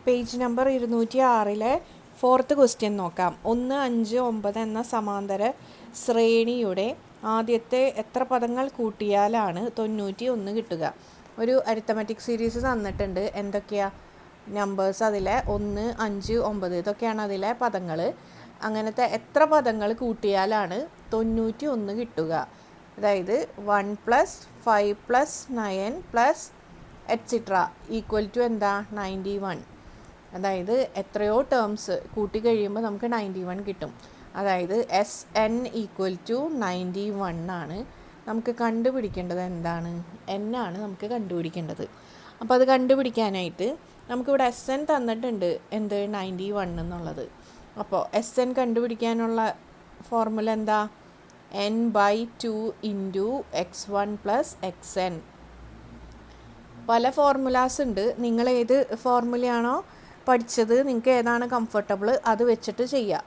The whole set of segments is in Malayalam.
പേജ് നമ്പർ 206 ഫോർത്ത് ക്വസ്റ്റ്യൻ നോക്കാം. 1, 5, 9 എന്ന സമാന്തര ശ്രേണിയുടെ ആദ്യത്തെ എത്ര പദങ്ങൾ കൂട്ടിയാലാണ് 91 കിട്ടുക? ഒരു അരിത്തമാറ്റിക് സീരീസ് തന്നിട്ടുണ്ട്. എന്തൊക്കെയാ നമ്പേഴ്സ്? അതിലെ 1, 5, 9 ഇതൊക്കെയാണ് അതിലെ പദങ്ങൾ. അങ്ങനത്തെ എത്ര പദങ്ങൾ കൂട്ടിയാലാണ് 91 കിട്ടുക? അതായത് 1 + 5 + 9 + എറ്റ്സിട്ര ഈക്വൽ ടു എന്താ? 91. അതായത് എത്രയോ ടേംസ് കൂട്ടി കഴിയുമ്പോൾ നമുക്ക് 91 കിട്ടും. അതായത് SN = 91 ആണ്. നമുക്ക് കണ്ടുപിടിക്കേണ്ടത് എന്താണ്? N ആണ് നമുക്ക് കണ്ടുപിടിക്കേണ്ടത്. അപ്പോൾ അത് കണ്ടുപിടിക്കാനായിട്ട് നമുക്കിവിടെ SN തന്നിട്ടുണ്ട്, എന്ത്? 91 എന്നുള്ളത്. അപ്പോൾ SN കണ്ടുപിടിക്കാനുള്ള ഫോർമുല എന്താ? n/2 × x1 + xn. പല ഫോർമുലാസ് ഉണ്ട്. നിങ്ങൾ ഏത് ഫോർമുലയാണോ പഠിച്ചത്, നിങ്ങൾക്ക് ഏതാണ് കംഫർട്ടബിൾ അത് വെച്ചിട്ട് ചെയ്യുക.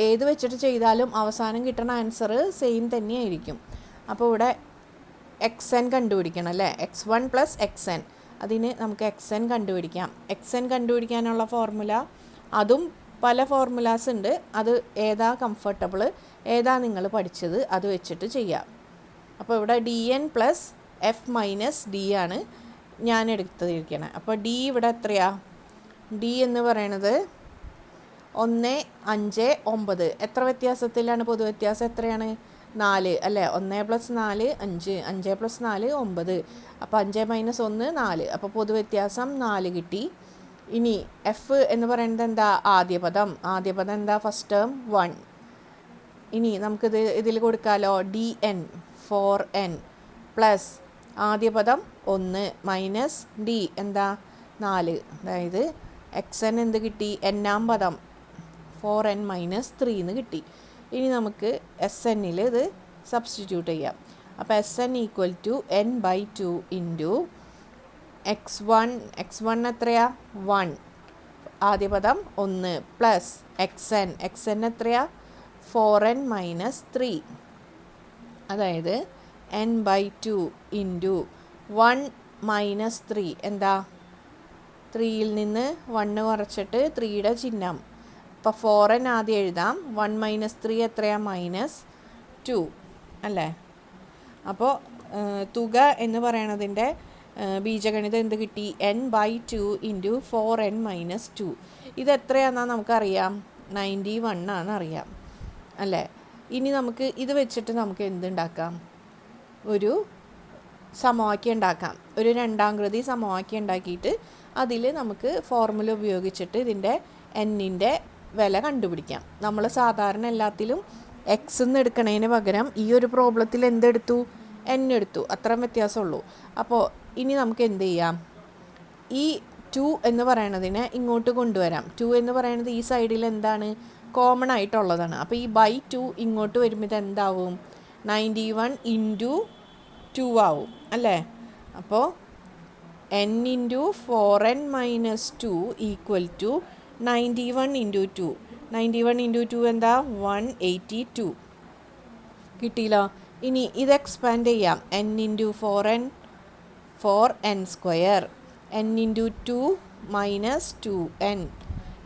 ഏത് വെച്ചിട്ട് ചെയ്താലും അവസാനം കിട്ടുന്ന ആൻസർ സെയിം തന്നെയായിരിക്കും. അപ്പോൾ ഇവിടെ xn കണ്ടുപിടിക്കണം അല്ലേ? x1 + xn. അതിന് നമുക്ക് xn കണ്ടുപിടിക്കാം. xn കണ്ടുപിടിക്കാനുള്ള ഫോർമുല, അതും പല ഫോർമുലാസ് ഉണ്ട്. അത് ഏതാ കംഫർട്ടബിൾ, ഏതാ നിങ്ങൾ പഠിച്ചത് അത് വെച്ചിട്ട് ചെയ്യാം. അപ്പോൾ ഇവിടെ dn + f - d ആണ് ഞാൻ എടുത്തിരിക്കണം. അപ്പോൾ d ഇവിടെ എത്രയാ? d എന്ന് പറയണത് 1, 5, 9. എത്ര വ്യത്യാസത്തിലാണ്? പൊതുവ്യത്യാസം എത്രയാണ്? 4 അല്ലേ? 1 + 4 5, 5 + 4 9. അപ്പോൾ 5 - 1 4. അപ്പോൾ പൊതുവ്യത്യാസം 4 കിട്ടി. ഇനി എഫ് എന്ന് പറയുന്നത് എന്താ? ആദ്യ പദം എന്താ? First term 1. ഇനി നമുക്കിത് ഇതിൽ കൊടുക്കാമല്ലോ. dn 4n പ്ലസ് ആദ്യ പദം 1 മൈനസ് d എന്താ? 4. അതായത് xn എന്ത് കിട്ടി? n-ആം പദം 4n - 3 എന്ന് കിട്ടി. ഇനി നമുക്ക് SNൽ ഇത് സബ്സ്റ്റിറ്റ്യൂട്ട് ചെയ്യാം. അപ്പോൾ SN = n/2 × x1 എത്രയാ? 1 ആദ്യ പദം 1 പ്ലസ് xn എത്രയാ? 4n - 3. അതായത് n/2 × 1 - 3 എന്താ? 3യിൽ നിന്ന് 1 കുറച്ചിട്ട് 3യുടെ ചിഹ്നം. അപ്പോൾ 4n ആദ്യം എഴുതാം. 1 - 3 എത്രയാ? -2 അല്ലേ? അപ്പോൾ തുക എന്ന് പറയണതിൻ്റെ ബീജഗണിതം എന്ത് കിട്ടി? n/2 × 4n - 2. ഇതെത്രയാണെന്നാണ് നമുക്കറിയാം? 91 ആണെന്നറിയാം അല്ലേ? ഇനി നമുക്ക് ഇത് വെച്ചിട്ട് നമുക്ക് എന്തുണ്ടാക്കാം? ഒരു സമവാക്യം ഉണ്ടാക്കാം. ഒരു രണ്ടാംകൃതി സമവാക്യം ഉണ്ടാക്കിയിട്ട് അതിൽ നമുക്ക് ഫോർമുല ഉപയോഗിച്ചിട്ട് ഇതിൻ്റെ എന്നിൻ്റെ വില കണ്ടുപിടിക്കാം. നമ്മൾ സാധാരണ എല്ലാത്തിലും x എന്ന് എടുക്കണതിന് പകരം ഈ ഒരു പ്രോബ്ലത്തിൽ എന്തെടുത്തു? n എടുത്തു. അത്രയും വ്യത്യാസമുള്ളൂ. അപ്പോൾ ഇനി നമുക്ക് എന്ത് ചെയ്യാം? ഈ 2 എന്ന് പറയണതിനെ ഇങ്ങോട്ട് കൊണ്ടുവരാം. 2 എന്ന് പറയുന്നത് ഈ സൈഡിൽ എന്താണ്? കോമൺ ആയിട്ടുള്ളതാണ്. അപ്പോൾ ഈ /2 ഇങ്ങോട്ട് വരുമ്പോൾ ഇത് എന്താവും? 91 × 2 ആവും അല്ലേ? അപ്പോൾ n × 4n - 2 = 91 × 2. 91 × 2 എന്താ? 182 കിട്ടിയില്ലോ. ഇനി ഇത് എക്സ്പാൻഡ് ചെയ്യാം. n × 4n 4n². n × 2 - 2n.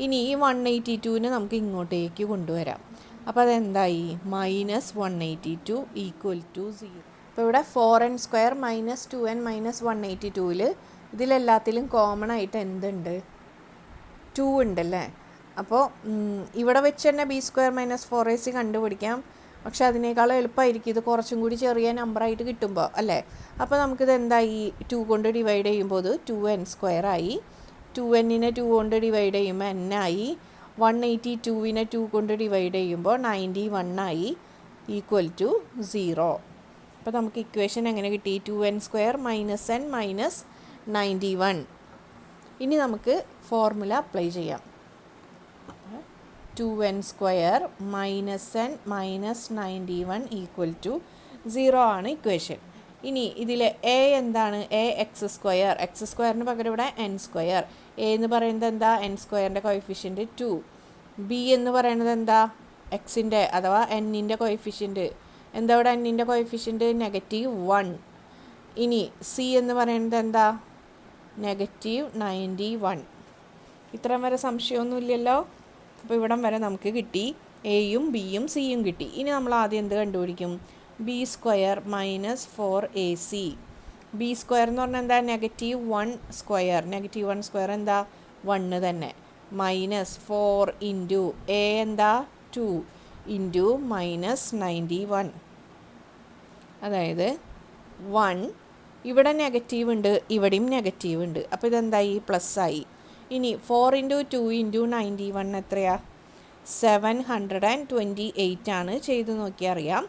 ഇനി ഈ 182നെ നമുക്ക് ഇങ്ങോട്ടേക്ക് കൊണ്ടുവരാം. അപ്പോൾ അതെന്തായി? -182 = 0. അപ്പോൾ ഇവിടെ 4n² - 2n - 182ൽ ഇതിലെല്ലാത്തിലും കോമൺ ആയിട്ട് എന്തുണ്ട്? 2 ഉണ്ടല്ലേ? അപ്പോൾ ഇവിടെ വെച്ച് തന്നെ b² - 4ac കണ്ടുപിടിക്കാം. പക്ഷെ അതിനേക്കാൾ എളുപ്പമായിരിക്കും ഇത് കുറച്ചും കൂടി ചെറിയ നമ്പറായിട്ട് കിട്ടുമ്പോൾ അല്ലേ? അപ്പോൾ നമുക്കിത് എന്തായി? 2 കൊണ്ട് ഡിവൈഡ് ചെയ്യുമ്പോൾ ഇത് 2n² ആയി. 2nനെ 2 കൊണ്ട് ഡിവൈഡ് ചെയ്യുമ്പോൾ n ആയി. 182നെ 2 കൊണ്ട് ഡിവൈഡ് ചെയ്യുമ്പോൾ 91 ആയി = 0. അപ്പോൾ നമുക്ക് ഇക്വേഷൻ എങ്ങനെ കിട്ടി? 2n² - n - 91. ഇനി നമുക്ക് ഫോർമുല അപ്ലൈ ചെയ്യാം. 2n² - n - 91 = 0 ആണ് ഇക്വേഷൻ. ഇനി ഇതിൽ a എന്താണ്? x²ന് പകരം ഇവിടെ n². a എന്ന് പറയുന്നത് എന്താ? n²ൻ്റെ കോഎഫിഷ്യൻറ്റ് 2. b എന്ന് പറയുന്നത് എന്താ? എക്സിൻ്റെ അഥവാ എന്നിൻ്റെ കോഎഫിഷ്യൻറ്റ് എന്താ? ഇവിടെ എന്നിൻ്റെ കോഎഫിഷ്യൻറ്റ് -1. ഇനി c എന്ന് പറയുന്നത് എന്താ? -91. ഇത്രയും വരെ സംശയമൊന്നുമില്ലല്ലോ. അപ്പോൾ ഇവിടം വരെ നമുക്ക് കിട്ടി. എയും ബിയും സിയും കിട്ടി. ഇനി നമ്മൾ ആദ്യം എന്ത് കണ്ടുപിടിക്കും? B square minus 4ac. B square എന്ന് പറഞ്ഞാൽ എന്താ? -1 സ്ക്വയർ. -1 സ്ക്വയർ എന്താ? 1 തന്നെ. മൈനസ് 4 ഇൻറ്റു എ എന്താ? 2 ഇൻറ്റു -91. അതായത് 1. ഇവിടെ നെഗറ്റീവ് ഉണ്ട്, ഇവിടെയും നെഗറ്റീവ് ഉണ്ട്. അപ്പോൾ ഇതെന്തായി? പ്ലസ് ആയി. ഇനി 4 ഇൻറ്റു 2 ഇൻറ്റു 91 എത്രയാ? 728 ആണ്. ചെയ്ത് നോക്കിയാൽ അറിയാം.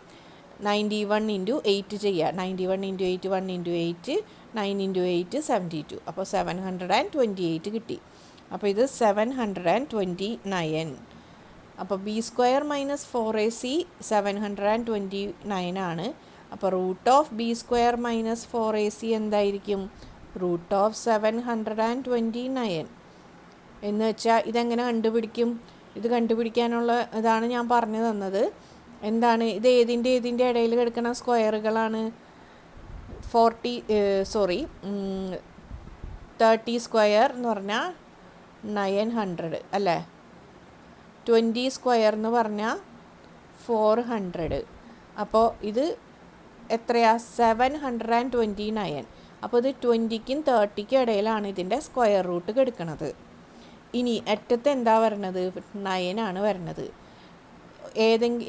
91 ഇൻറ്റു 8 ചെയ്യുക. 91 ഇൻറ്റു 8 1 ഇൻറ്റു 8 9 ഇൻറ്റു 8 72. അപ്പോൾ 728 കിട്ടി. അപ്പോൾ ഇത് 729. അപ്പോൾ ബി സ്ക്വയർ മൈനസ് 4ac 729 ആണ്. അപ്പോൾ root of B square minus 4ac എന്തായിരിക്കും? Root of 729. എന്ന് വെച്ചാൽ ഇതെങ്ങനെ കണ്ടുപിടിക്കും? ഇത് കണ്ടുപിടിക്കാനുള്ള ഇതാണ് ഞാൻ പറഞ്ഞു തന്നത്. എന്താണ് ഇത്? ഏതിൻ്റെ ഇടയിൽ കിടക്കുന്ന സ്ക്വയറുകളാണ്? 30 സ്ക്വയർ എന്ന് പറഞ്ഞാൽ 900 അല്ലേ? 20 സ്ക്വയർ എന്ന് പറഞ്ഞാൽ 400. അപ്പോൾ ഇത് എത്രയാ? 729. അപ്പോൾ ഇത് 20ക്കും 30ക്കും ഇടയിലാണ് ഇതിൻ്റെ സ്ക്വയർ റൂട്ട് കിടക്കുന്നത്. ഇനി അറ്റത്ത് എന്താ വരണത്? 9 ആണ് വരണത്.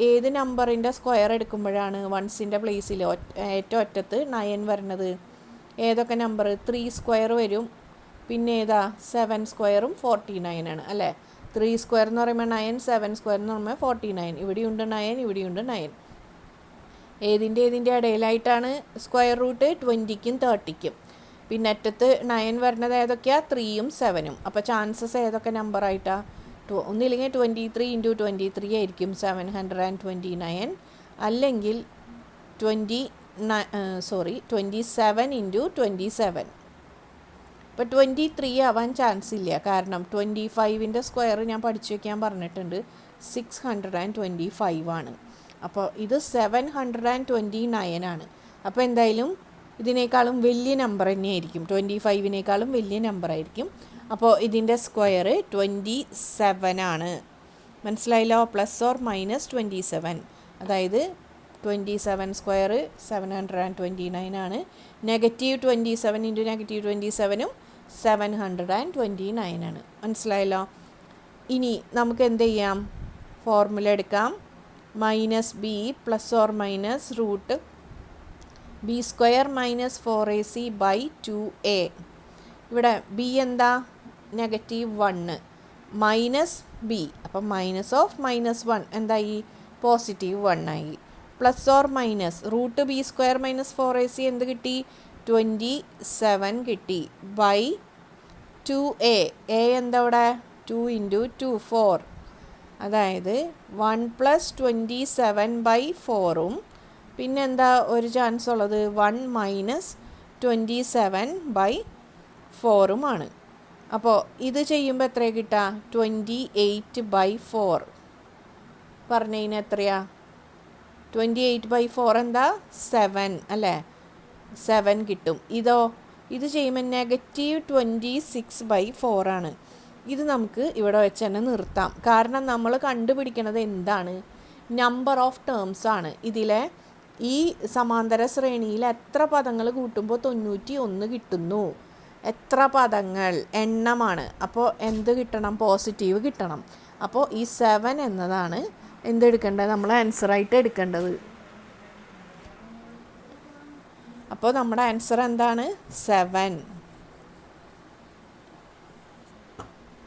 ഏത് നമ്പറിൻ്റെ സ്ക്വയർ എടുക്കുമ്പോഴാണ് വൺസിൻ്റെ പ്ലേസിൽ ഏറ്റവും അറ്റത്ത് 9 വരണത്? ഏതൊക്കെ നമ്പർ? 3 സ്ക്വയർ വരും. പിന്നെ ഏതാ? 7 സ്ക്വയറും 49 ആണ് അല്ലേ? 3 സ്ക്വയർ എന്ന് പറയുമ്പോൾ 9, 7 സ്ക്വയർ എന്ന് പറയുമ്പോൾ 49. ഇവിടെയുണ്ട് 9, ഇവിടെയുണ്ട് 9. ഏതിൻ്റെ ഇടയിലായിട്ടാണ് സ്ക്വയർ റൂട്ട്? 20ക്കും 30ക്കും. പിന്നെ അറ്റത്ത് 9 വരുന്നത് ഏതൊക്കെയാണ്? 3ഉം 7ഉം. അപ്പോൾ ചാൻസസ് ഏതൊക്കെ നമ്പറായിട്ടാണ്? ഒന്നില്ലെങ്കിൽ 23 ഇൻറ്റു 23 ആയിരിക്കും 729. അല്ലെങ്കിൽ 27 ഇൻറ്റു 27. ഇപ്പോൾ 23 ആവാൻ ചാൻസ് ഇല്ല. കാരണം 25ൻ്റെ സ്ക്വയർ ഞാൻ പഠിച്ചു വയ്ക്കാൻ പറഞ്ഞിട്ടുണ്ട്. 625 ആണ്. അപ്പോൾ ഇത് 729 ആണ്. അപ്പോൾ എന്തായാലും ഇതിനേക്കാളും വലിയ നമ്പർ തന്നെയായിരിക്കും. 25നേക്കാളും വലിയ നമ്പർ ആയിരിക്കും. അപ്പോൾ ഇതിൻ്റെ സ്ക്വയർ 27 ആണ്. മനസ്സിലായല്ലോ? Plus or minus 27. അതായത് 27 സ്ക്വയർ 729 ആണ്. -27 ഇൻറ്റു -27ഉം 729 ആണ്. മനസ്സിലായല്ലോ? ഇനി നമുക്ക് എന്ത് ചെയ്യാം? ഫോർമുല എടുക്കാം. -b plus or minus root B square minus 4ac by 2a. ഇവിടെ b എന്താ? -1 മൈനസ് b. അപ്പം മൈനസ് ഓഫ് -1 എന്തായി? +1 ആയി. Plus or minus root B square minus 4ac എന്ത് കിട്ടി? 27 കിട്ടി. By 2a. എന്താ ഇവിടെ? 2 ഇൻറ്റു 2 4. അതായത് 1 + 27/4ഉം പിന്നെന്താ ഒരു ചാൻസ് ഉള്ളത്? 1 - 27/4ഉമാണ്. അപ്പോൾ ഇത് ചെയ്യുമ്പോൾ എത്ര കിട്ടുക? 28/4. പറഞ്ഞതിന് എത്രയാ? 28/4 എന്താ? 7 അല്ലേ? 7 കിട്ടും. ഇത് ചെയ്യുമ്പോൾ -26/4 ആണ്. ഇത് നമുക്ക് ഇവിടെ വെച്ച് തന്നെ നിർത്താം. കാരണം നമ്മൾ കണ്ടുപിടിക്കുന്നത് എന്താണ്? നമ്പർ ഓഫ് ടേംസ് ആണ്. ഇതിലെ ഈ സമാന്തര ശ്രേണിയിൽ എത്ര പദങ്ങൾ കൂട്ടുമ്പോൾ 91 കിട്ടുന്നു? എത്ര പദങ്ങൾ? എണ്ണമാണ്. അപ്പോൾ എന്ത് കിട്ടണം? പോസിറ്റീവ് കിട്ടണം. അപ്പോൾ ഈ 7 എന്നതാണ് എന്തെടുക്കേണ്ടത്? നമ്മൾ ആൻസറായിട്ട് എടുക്കേണ്ടത്. അപ്പോൾ നമ്മുടെ ആൻസർ എന്താണ്? 7.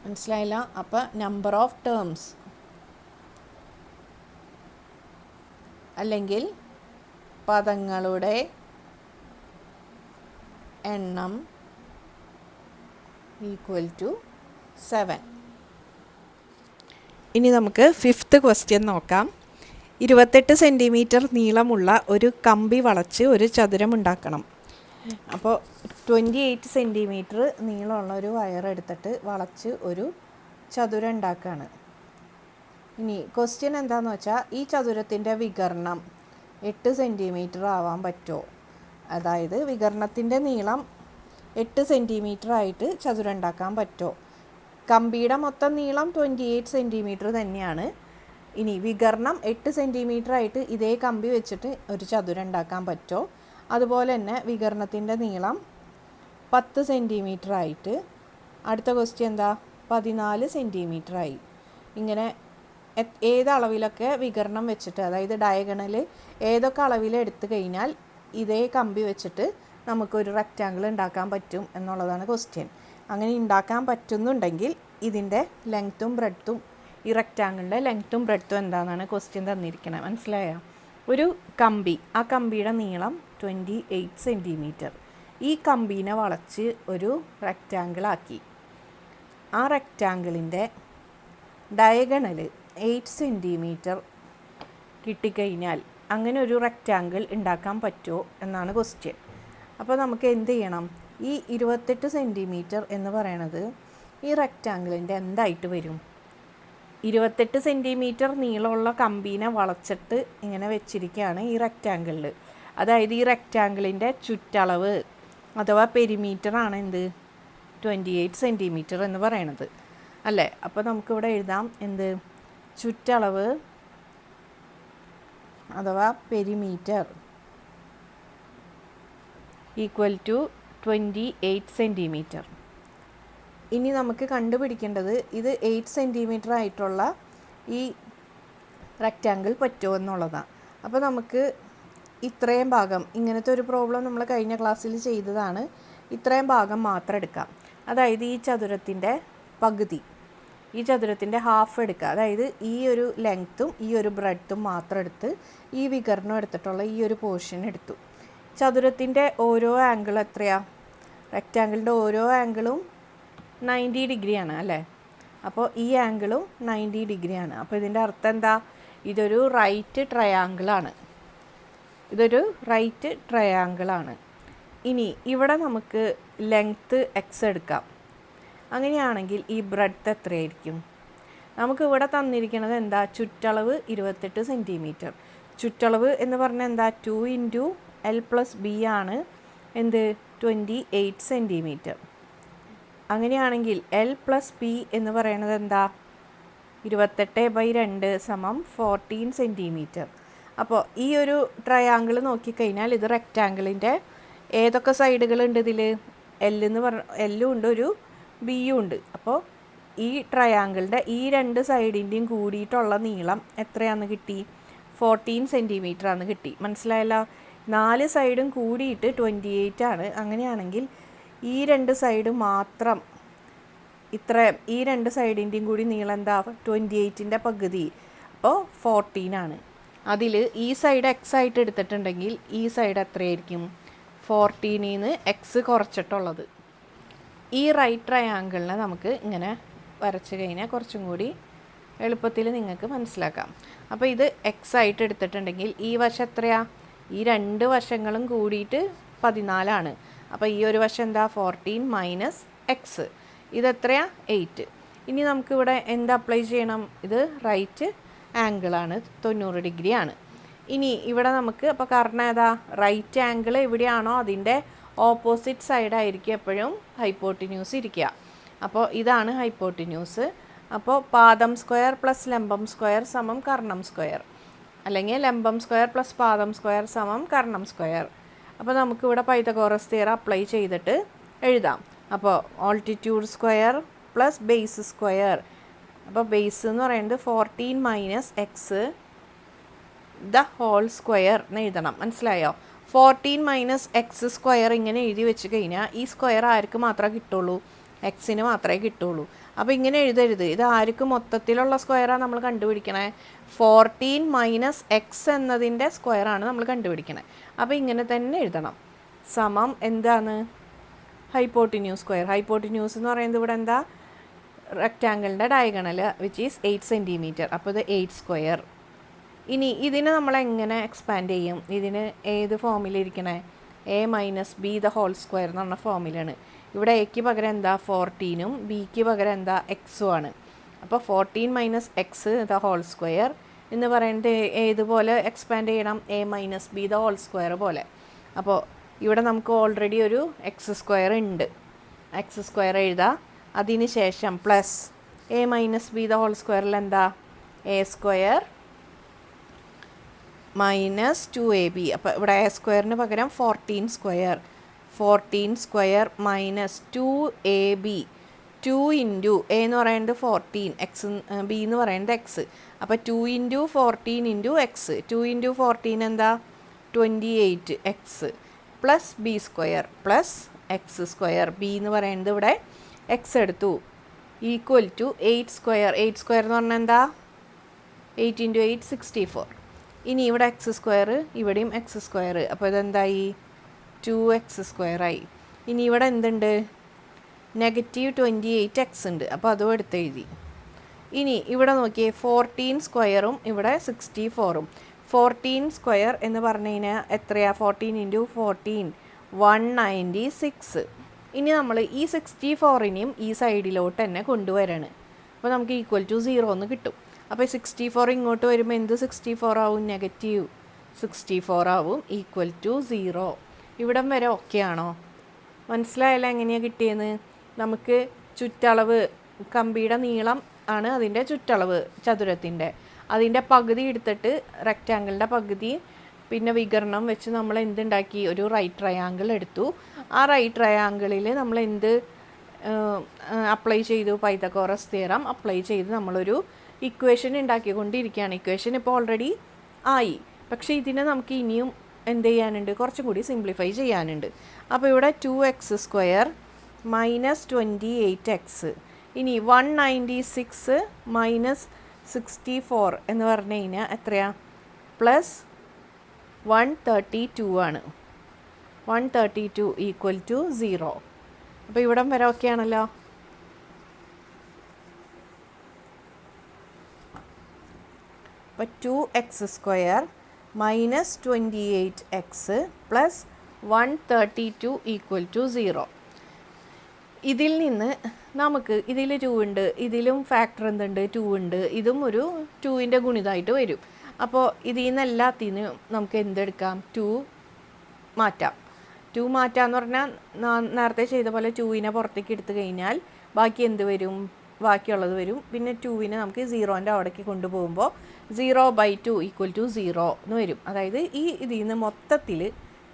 മനസ്സിലായില്ല? അപ്പോൾ നമ്പർ ഓഫ് ടേംസ് അല്ലെങ്കിൽ പദങ്ങളുടെ എണ്ണം = 7. ഇനി നമുക്ക് 5th ക്വസ്റ്റ്യൻ നോക്കാം. 28 സെൻറ്റിമീറ്റർ നീളമുള്ള ഒരു കമ്പി വളച്ച് ഒരു ചതുരം ഉണ്ടാക്കണം. അപ്പോൾ 28 സെൻറ്റിമീറ്റർ നീളമുള്ള ഒരു വയർ എടുത്തിട്ട് വളച്ച് ഒരു ചതുരം ഉണ്ടാക്കുകയാണ്. ഇനി ക്വസ്റ്റ്യൻ എന്താണെന്ന് വെച്ചാൽ ഈ ചതുരത്തിൻ്റെ വികർണം 8 സെൻറ്റിമീറ്റർ ആവാൻ പറ്റുമോ? അതായത് വികർണത്തിൻ്റെ നീളം 8 സെൻറ്റിമീറ്റർ ആയിട്ട് ചതുരം ഉണ്ടാക്കാൻ പറ്റുമോ? കമ്പിയുടെ മൊത്തം നീളം 28 സെൻറ്റിമീറ്റർ തന്നെയാണ്. ഇനി വികർണം 8 സെൻറ്റിമീറ്റർ ആയിട്ട് ഇതേ കമ്പി വെച്ചിട്ട് ഒരു ചതുരം ഉണ്ടാക്കാൻ പറ്റുമോ? അതുപോലെ തന്നെ വികർണത്തിൻ്റെ നീളം 10 സെൻറ്റിമീറ്റർ ആയിട്ട് അടുത്ത ക്വസ്റ്റ്യൻ എന്താ 14 സെൻറ്റിമീറ്റർ ആയി. ഇങ്ങനെ ഏത് അളവിലൊക്കെ വികർണം വെച്ചിട്ട്, അതായത് ഡയഗണൽ ഏതൊക്കെ അളവിൽ എടുത്തു കഴിഞ്ഞാൽ ഇതേ കമ്പി വെച്ചിട്ട് നമുക്കൊരു റെക്റ്റാങ്കിൾ ഉണ്ടാക്കാൻ പറ്റും എന്നുള്ളതാണ് ക്വസ്റ്റ്യൻ. അങ്ങനെ ഉണ്ടാക്കാൻ പറ്റുന്നുണ്ടെങ്കിൽ ഇതിൻ്റെ ലെങ്ത്തും ബ്രെഡ്ത്തും, ഈ റെക്റ്റാങ്കിളിൻ്റെ ലെങ്ത്തും ബ്രെഡ്ത്തും എന്താണെന്നാണ് ക്വസ്റ്റ്യൻ തന്നിരിക്കുന്നത്. മനസ്സിലായോ? ഒരു കമ്പി, ആ കമ്പിയുടെ നീളം 28 സെൻറ്റിമീറ്റർ. ഈ കമ്പീനെ വളച്ച് ഒരു റെക്റ്റാങ്കിളാക്കി. ആ റെക്റ്റാങ്കിളിൻ്റെ ഡയഗണൽ 8 സെൻറ്റിമീറ്റർ കിട്ടിക്കഴിഞ്ഞാൽ അങ്ങനെ ഒരു റെക്റ്റാങ്കിൾ ഉണ്ടാക്കാൻ പറ്റുമോ എന്നാണ് ക്വസ്റ്റ്യൻ. അപ്പോൾ നമുക്ക് എന്ത് ചെയ്യണം? ഈ 28 സെൻറ്റിമീറ്റർ എന്ന് പറയണത് ഈ റെക്റ്റാങ്കിളിൻ്റെ എന്തായിട്ട് വരും? 28 സെൻറ്റിമീറ്റർ നീളമുള്ള കമ്പീനെ വളച്ചിട്ട് ഇങ്ങനെ വെച്ചിരിക്കുകയാണ് ഈ റെക്റ്റാങ്കിളിൽ. അതായത് ഈ റെക്റ്റാങ്കിളിൻ്റെ ചുറ്റളവ് അഥവാ പെരിമീറ്റർ ആണ് എന്ത് 28 സെൻറ്റിമീറ്റർ എന്ന് പറയണത് അല്ലേ? അപ്പോൾ നമുക്കിവിടെ എഴുതാം എന്ത്? ചുറ്റളവ് അഥവാ പെരിമീറ്റർ ഈക്വൽ ടു 28 സെൻറ്റിമീറ്റർ. ഇനി നമുക്ക് കണ്ടുപിടിക്കേണ്ടത് ഇത് 8 സെൻറ്റിമീറ്റർ ആയിട്ടുള്ള ഈ റെക്റ്റാങ്കിൾ പറ്റുമോ എന്നുള്ളതാണ്. അപ്പോൾ നമുക്ക് ഇത്രയും ഭാഗം, ഇങ്ങനത്തെ ഒരു പ്രോബ്ലം നമ്മൾ കഴിഞ്ഞ ക്ലാസ്സിൽ ചെയ്തതാണ്, ഇത്രയും ഭാഗം മാത്രം എടുക്കാം. അതായത് ഈ ചതുരത്തിൻ്റെ പകുതി, ഈ ചതുരത്തിൻ്റെ ഹാഫ് എടുക്കുക. അതായത് ഈ ഒരു ലെങ്ത്തും ഈ ഒരു ബ്രെഡ്ത്തും മാത്രം എടുത്ത് ഈ വികർണം എടുത്തിട്ടുള്ള ഈ ഒരു പോർഷൻ എടുത്തു. ചതുരത്തിൻ്റെ ഓരോ ആംഗിൾ എത്രയാണ്? റെക്റ്റാങ്കിളിൻ്റെ ഓരോ ആംഗിളും 90 ഡിഗ്രിയാണ് അല്ലേ? അപ്പോൾ ഈ ആംഗിളും 90 ഡിഗ്രിയാണ്. അപ്പോൾ ഇതിൻ്റെ അർത്ഥം എന്താ? ഇതൊരു റൈറ്റ് ട്രയാങ്കിളാണ്. ഇതൊരു റൈറ്റ് ട്രയാങ്കിളാണ്. ഇനി ഇവിടെ നമുക്ക് ലെങ്ത്ത് എക്സ് എടുക്കാം. അങ്ങനെയാണെങ്കിൽ ഈ ബ്രെഡ്ത്ത് എത്രയായിരിക്കും? നമുക്ക് ഇവിടെ തന്നിരിക്കുന്നത് എന്താ? ചുറ്റളവ് 28 സെൻറ്റിമീറ്റർ. ചുറ്റളവ് എന്ന് പറഞ്ഞാൽ എന്താ? 2 × L+B ആണ് എന്ത്? 28 സെൻറ്റിമീറ്റർ. അങ്ങനെയാണെങ്കിൽ L+P എന്ന് പറയുന്നത് എന്താ? 28/2 = 14 സെൻറ്റിമീറ്റർ. അപ്പോൾ ഈ ഒരു ട്രയാങ്കിൾ നോക്കിക്കഴിഞ്ഞാൽ ഇത് റെക്റ്റാങ്കിളിൻ്റെ ഏതൊക്കെ സൈഡുകളുണ്ട് ഇതിൽ? എല്ലും ഉണ്ട്, ഒരു ബിയും ഉണ്ട്. അപ്പോൾ ഈ ട്രയാങ്കിളിൻ്റെ ഈ രണ്ട് സൈഡിൻ്റെയും കൂടിയിട്ടുള്ള നീളം എത്രയാണെന്ന് കിട്ടി? 14 സെൻറ്റിമീറ്റർ ആണെന്ന് കിട്ടി. മനസ്സിലായല്ലോ? 4 സൈഡും കൂടിയിട്ട് 28 ആണ്. അങ്ങനെയാണെങ്കിൽ ഈ രണ്ട് സൈഡ് മാത്രം ഈ രണ്ട് സൈഡിൻ്റെയും കൂടി നീളം എന്താ? 28ൻ്റെ പകുതി, അപ്പോൾ 14 ആണ്. അതിൽ ഈ സൈഡ് എക്സ് ആയിട്ട് എടുത്തിട്ടുണ്ടെങ്കിൽ ഈ സൈഡ് എത്രയായിരിക്കും? 14ൽ നിന്ന് എക്സ് കുറച്ചിട്ടുള്ളത്. ഈ റൈറ്റ് ട്രയാങ്കിളിനെ നമുക്ക് ഇങ്ങനെ വരച്ച് കഴിഞ്ഞാൽ കുറച്ചും കൂടി എളുപ്പത്തിൽ നിങ്ങൾക്ക് മനസ്സിലാക്കാം. അപ്പോൾ ഇത് എക്സ് ആയിട്ട് എടുത്തിട്ടുണ്ടെങ്കിൽ ഈ വശം എത്രയാ? ഈ രണ്ട് വശങ്ങളും കൂടിയിട്ട് 14 ആണ്. അപ്പോൾ ഈ ഒരു വശം എന്താ? 14 മൈനസ് എക്സ്. ഇതെത്രയാ? 8. ഇനി നമുക്കിവിടെ എന്ത് അപ്ലൈ ചെയ്യണം? ഇത് റൈറ്റ് ആംഗിളാണ്, 90 ഡിഗ്രിയാണ്. ഇനി ഇവിടെ നമുക്ക് അപ്പോൾ കാരണം ഏതാ? റൈറ്റ് ആംഗിൾ എവിടെയാണോ അതിൻ്റെ ഓപ്പോസിറ്റ് സൈഡായിരിക്കും എപ്പോഴും ഹൈപ്പോട്ടിന്യൂസ് ഇരിക്കുക. അപ്പോൾ ഇതാണ് ഹൈപ്പോട്ടിന്യൂസ്. അപ്പോൾ പാദം സ്ക്വയർ പ്ലസ് ലംബം സ്ക്വയർ സമം കർണം സ്ക്വയർ, അല്ലെങ്കിൽ ലംബം സ്ക്വയർ പ്ലസ് പാദം സ്ക്വയർ സമം കർണം സ്ക്വയർ. അപ്പോൾ നമുക്കിവിടെ പൈതഗോറസ് തിയറം അപ്ലൈ ചെയ്തിട്ട് എഴുതാം. അപ്പോൾ altitude square plus base square. അപ്പോൾ ബേസ് എന്ന് പറയുന്നത് 14 minus X the whole square എന്ന് എഴുതണം. മനസ്സിലായോ? 14 മൈനസ് എക്സ് സ്ക്വയർ ഇങ്ങനെ എഴുതി വെച്ച് കഴിഞ്ഞാൽ ഈ സ്ക്വയർ ആർക്ക് മാത്രമേ കിട്ടുള്ളൂ? എക്സിന് മാത്രമേ കിട്ടുള്ളൂ. അപ്പോൾ ഇങ്ങനെ എഴുതരുത്. ഇത് ആർക്ക് മൊത്തത്തിലുള്ള സ്ക്വയറാണ് നമ്മൾ കണ്ടുപിടിക്കണേ? 14 മൈനസ് എക്സ് എന്നതിൻ്റെ സ്ക്വയറാണ് നമ്മൾ കണ്ടുപിടിക്കണേ. അപ്പോൾ ഇങ്ങനെ തന്നെ എഴുതണം. സമം എന്താണ്? Hypotenuse square. ഹൈപ്പോട്ടിന്യൂസ് എന്ന് പറയുന്നത് ഇവിടെ എന്താ? റെക്റ്റാങ്കിളിൻ്റെ ഡയഗണൽ വിച്ച് ഈസ് 8 സെൻറ്റിമീറ്റർ. അപ്പോൾ ഇത് 8 സ്ക്വയർ. ഇനി ഇതിനെ നമ്മൾ എങ്ങനെ എക്സ്പാൻഡ് ചെയ്യും? ഇതിന് ഏത് ഫോമിലിരിക്കണേ? a minus B the whole square എന്ന് പറഞ്ഞ ഫോമിലാണ്. ഇവിടെ എക്ക് പകരം എന്താ? 14ഉം ബിക്ക് പകരം എന്താ? എക്സും ആണ്. അപ്പോൾ 14 minus X the whole square എന്ന് പറയുന്നത് ഏതുപോലെ എക്സ്പാൻഡ് ചെയ്യണം? a minus B the whole square പോലെ. അപ്പോൾ ഇവിടെ നമുക്ക് ഓൾറെഡി ഒരു എക്സ് സ്ക്വയർ ഉണ്ട്. എക്സ് സ്ക്വയർ എഴുതാം. അതിന് ശേഷം plus A minus B the whole സ്ക്വയറിൽ എന്താ എ സ്ക്വയർ മൈനസ് 2ab. അപ്പോൾ ഇവിടെ എ സ്ക്വയറിന് പകരം 14 square minus 2ab. 2 into A എന്ന് പറയുന്നത് 14, എക്സ് ബി എന്ന് പറയുന്നത് എക്സ്. അപ്പോൾ 2 ഇൻറ്റു 14 ഇൻറ്റു എക്സ്. 2 ഇൻറ്റു 14 എന്താ 28 X plus B square plus X square. B എന്ന് പറയുന്നത് ഇവിടെ എക്സ് എടുത്തു ഈക്വൽ ടു 8 സ്ക്വയർ. 8 സ്ക്വയർ എന്ന് പറഞ്ഞാൽ എന്താ 8 ഇൻറ്റു 8 64. ഇനി ഇവിടെ എക്സ് സ്ക്വയർ, ഇവിടെയും എക്സ് സ്ക്വയർ. അപ്പോൾ ഇതെന്തായി 2x സ്ക്വയറായി. ഇനി ഇവിടെ എന്തുണ്ട് നെഗറ്റീവ് 28 എക്സ് ഉണ്ട്. അപ്പോൾ അതും എടുത്ത് എഴുതി. ഇനി ഇവിടെ നോക്കിയേ 14 സ്ക്വയറും ഇവിടെ 64ഉം. 14 സ്ക്വയർ എന്ന് പറഞ്ഞു കഴിഞ്ഞാൽ എത്രയാണ് 14 ഇൻറ്റു 14 196. ഇനി നമ്മൾ ഈ 64നെയും ഈ സൈഡിലോട്ട് തന്നെ കൊണ്ടുവരാണ്. അപ്പോൾ നമുക്ക് ഈക്വൽ ടു 0 എന്ന് കിട്ടും. അപ്പോൾ 64 ഇങ്ങോട്ട് വരുമ്പോൾ എന്ത് 64 ആവും നെഗറ്റീവ് 64 ആവും ഈക്വൽ ടു 0. ഇവിടം വരെ ഓക്കെ ആണോ? മനസ്സിലായല്ലോ എങ്ങനെയാണ് കിട്ടിയെന്ന്? നമുക്ക് ചുറ്റളവ് കമ്പിയുടെ നീളം ആണ് അതിൻ്റെ ചുറ്റളവ് ചതുരത്തിൻ്റെ. അതിൻ്റെ പകുതി എടുത്തിട്ട് റെക്റ്റാങ്കിളിൻ്റെ പകുതി പിന്നെ വികരണം വെച്ച് നമ്മൾ എന്തുണ്ടാക്കി ഒരു റൈറ്റ് ട്രയാങ്കിൾ എടുത്തു. ആ റൈറ്റ് ട്രയാങ്കിളിൽ നമ്മൾ എന്ത് അപ്ലൈ ചെയ്തു പൈതഗോറസ് തിയറം അപ്ലൈ ചെയ്ത് നമ്മളൊരു ഇക്വേഷൻ ഉണ്ടാക്കിക്കൊണ്ടിരിക്കുകയാണ്. ഇക്വേഷൻ ഇപ്പോൾ ഓൾറെഡി ആയി. പക്ഷേ ഇതിനെ നമുക്ക് ഇനിയും എന്ത് ചെയ്യാനുണ്ട് കുറച്ചും കൂടി സിംപ്ലിഫൈ ചെയ്യാനുണ്ട്. അപ്പോൾ ഇവിടെ 2x സ്ക്വയർ മൈനസ് 28x. ഇനി 196 മൈനസ് 64 എന്ന് പറഞ്ഞു കഴിഞ്ഞാൽ എത്രയാ പ്ലസ് 132 ആണ്. 132 ഈക്വൽ ടു 0. അപ്പോൾ ഇവിടം വരെ ഓക്കെ ആണല്ലോ. അപ്പോൾ 2x square minus 28x plus 132 equal to 0. ഇതിൽ നിന്ന് നമുക്ക് ഇതിൽ 2 ഉണ്ട്, ഇതിലും ഫാക്ടർ എന്തുണ്ട് 2 ഉണ്ട്, ഇതും ഒരു 2ൻ്റെ ഗുണിതമായിട്ട് വരും. അപ്പോൾ ഇതിൽ നിന്ന് എല്ലാത്തിനും നമുക്ക് എന്തെടുക്കാം 2 മാറ്റാം. 2 മാറ്റാന്ന് പറഞ്ഞാൽ നേരത്തെ ചെയ്ത പോലെ 2നെ പുറത്തേക്ക് എടുത്തു കഴിഞ്ഞാൽ ബാക്കി എന്ത് വരും ബാക്കിയുള്ളത് വരും. പിന്നെ 2നെ നമുക്ക് 0ൻ്റെ അവിടേക്ക് കൊണ്ടുപോകുമ്പോൾ 0/2 ഈക്വൽ ടു 0 എന്ന് വരും. അതായത് ഇതിൽ നിന്ന് മൊത്തത്തിൽ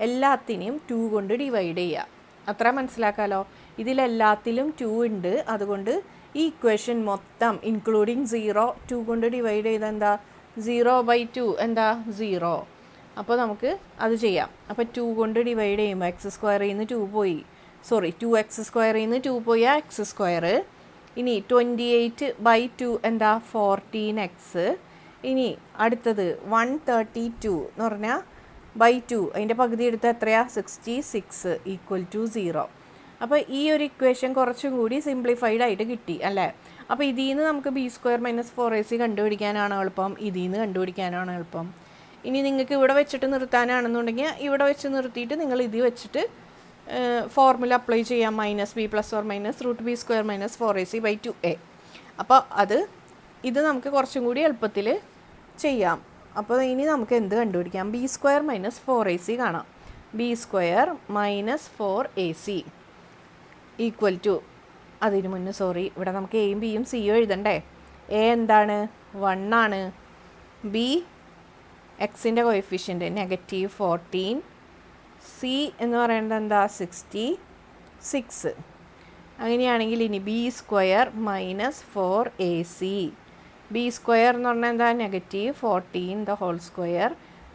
എല്ലാത്തിനെയും 2 കൊണ്ട് ഡിവൈഡ് ചെയ്യുക. അത്ര മനസ്സിലാക്കാമല്ലോ. ഇതിലെല്ലാത്തിലും 2 ഉണ്ട്. അതുകൊണ്ട് ഈ ഇക്വേഷൻ മൊത്തം ഇൻക്ലൂഡിങ് 0 2 കൊണ്ട് ഡിവൈഡ് ചെയ്താൽ എന്താ 0/2 എന്താ 0. അപ്പോൾ നമുക്ക് അത് ചെയ്യാം. അപ്പോൾ 2 കൊണ്ട് ഡിവൈഡ് ചെയ്യുമ്പോൾ എക്സ് സ്ക്വയറിൽ നിന്ന് 2 പോയി 2x സ്ക്വയറിൽ നിന്ന് 2 പോയി എക്സ് സ്ക്വയർ. ഇനി 28/2 എന്താ 14x. ഇനി അടുത്തത് 132 എന്ന് പറഞ്ഞാൽ /2 അതിൻ്റെ പകുതി എടുത്താൽ എത്രയാ 66 ഈക്വൽ ടു 0. അപ്പോൾ ഈ ഒരു ഇക്വേഷൻ കുറച്ചും കൂടി സിംപ്ലിഫൈഡ് ആയിട്ട് കിട്ടി അല്ലേ. അപ്പോൾ ഇതിൽ നിന്ന് നമുക്ക് b² - 4ac കണ്ടുപിടിക്കാനാണ് എളുപ്പം, ഇതിൽ നിന്ന് കണ്ടുപിടിക്കാനാണ് എളുപ്പം. ഇനി നിങ്ങൾക്ക് ഇവിടെ വെച്ചിട്ട് നിർത്താനാണെന്നുണ്ടെങ്കിൽ ഇവിടെ വെച്ച് നിർത്തിയിട്ട് നിങ്ങൾ ഇത് വെച്ചിട്ട് ഫോർമുല അപ്ലൈ ചെയ്യാം -b + or -√b² - 4ac/2a. അപ്പോൾ ഇത് നമുക്ക് കുറച്ചും കൂടി എളുപ്പത്തിൽ ചെയ്യാം. അപ്പോൾ ഇനി നമുക്ക് എന്ത് കണ്ടുപിടിക്കാം b² - 4ac കാണാം. b² - 4ac ഈക്വൽ ടു അതിന് മുന്നേ ഇവിടെ നമുക്ക് എയും ബിയും സിയും എഴുതണ്ടേ. എ എന്താണ് 1 ആണ്. ബി എക്സിൻ്റെ കോഎഫിഷ്യൻ്റ് -14. സി എന്ന് പറയുന്നത് എന്താ 66. അങ്ങനെയാണെങ്കിൽ ഇനി b² - 4ac. b² എന്ന് പറഞ്ഞാൽ എന്താ -14 the whole square